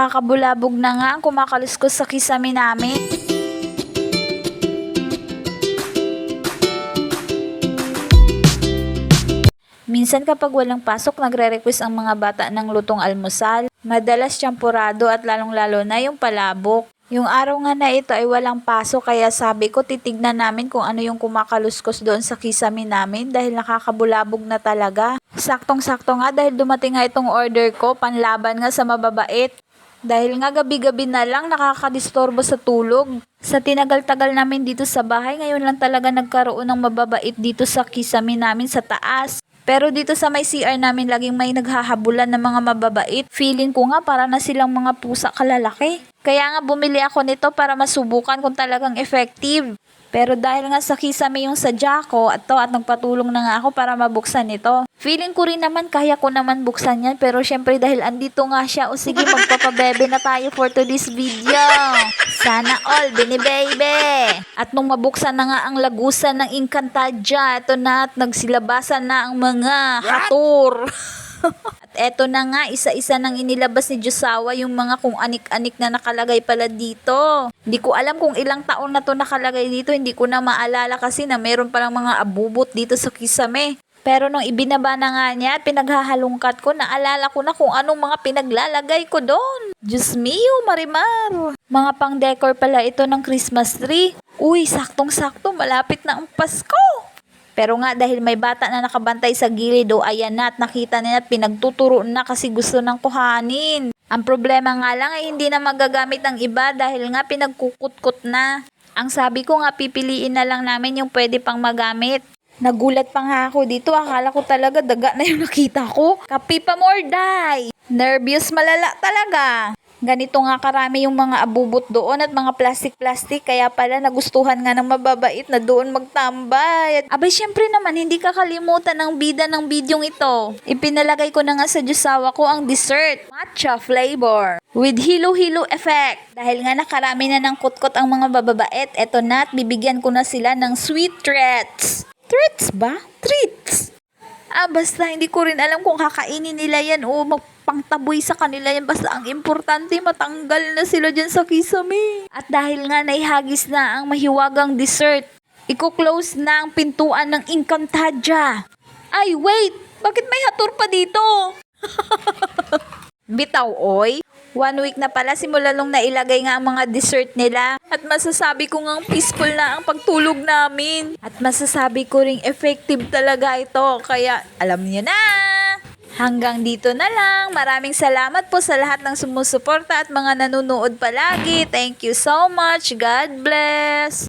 Nakakabulabog na nga ang kumakaluskos sa kisame namin. Minsan kapag walang pasok, nagre-request ang mga bata ng lutong almusal. Madalas tiyempurado at lalong-lalo na yung palabok. Yung araw nga na ito ay walang pasok, kaya sabi ko titignan namin kung ano yung kumakaluskos doon sa kisame namin dahil nakakabulabog na talaga. Saktong-sakto nga dahil dumating nga itong order ko, panlaban nga sa mababait. Dahil nga gabi-gabi na lang nakakadisturbo sa tulog. Sa tinagal-tagal namin dito sa bahay, ngayon lang talaga nagkaroon ng mababait dito sa kisame namin sa taas. Pero dito sa may CR namin laging may naghahabulan ng mga mababait. Feeling ko nga para na silang mga pusa kalalaki. Kaya nga bumili ako nito para masubukan kung talagang effective. Pero dahil nga sa kisame yung sadya ko at nagpatulong na nga ako para mabuksan ito. Feeling ko rin naman kaya ko naman buksan yan, pero syempre dahil andito nga siya, o sige magpapabebe na tayo for today's video. Sana all, bini-baby. At nung mabuksan na nga ang lagusan ng Encantadia, ito na at nagsilabasan na ang mga hatur. At eto na nga, isa-isa nang inilabas ni Jusawa yung mga kung anik-anik na nakalagay pala dito. Hindi ko alam kung ilang taon na to nakalagay dito, hindi ko na maalala kasi na meron palang mga abubot dito sa kisame. Pero nung ibinaba na nga niya at pinaghahalungkat ko, naalala ko na kung anong mga pinaglalagay ko doon. Diyos mio, Marimar. Mga pang-decor pala ito ng Christmas tree. Uy, saktong-sakto, malapit na ang Pasko. Pero nga dahil may bata na nakabantay sa gilid, ayan na at nakita niya at pinagtuturo na kasi gusto nang kuhanin. Ang problema nga lang ay hindi na magagamit ang iba dahil nga pinagkukutkot na. Ang sabi ko nga pipiliin na lang namin yung pwede pang magamit. Nagulat pa nga ako dito, akala ko talaga daga na yung nakita ko. Kapipa Morday! Nervous malala talaga. Ganito nga karami yung mga abubot doon at mga plastic-plastic, kaya pala nagustuhan nga ng mababait na doon magtambay. Abay syempre naman hindi kakalimutan ng bida ng bidyong ito. Ipinalagay ko na nga sa Jusawa ko ang dessert, matcha flavor with hilo-hilo effect. Dahil nga nakarami na ng kutkot ang mga bababait, eto na at bibigyan ko na sila ng sweet treats. Treats ba? Treats! Basta hindi ko rin alam kung kakainin nila yan o magpangtaboy sa kanila yan. Basta ang importante, matanggal na sila dyan sa kisame. At dahil nga naihagis na ang mahiwagang dessert, iko-close na ang pintuan ng Encantadia. Ay, wait! Bakit may hatur pa dito? Bitaw, oy. 1 week na pala simula nung nailagay nga ang mga dessert nila. At masasabi ko ngang peaceful na ang pagtulog namin. At masasabi ko ring effective talaga ito. Kaya alam niyo na. Hanggang dito na lang. Maraming salamat po sa lahat ng sumusuporta at mga nanonood palagi. Thank you so much. God bless.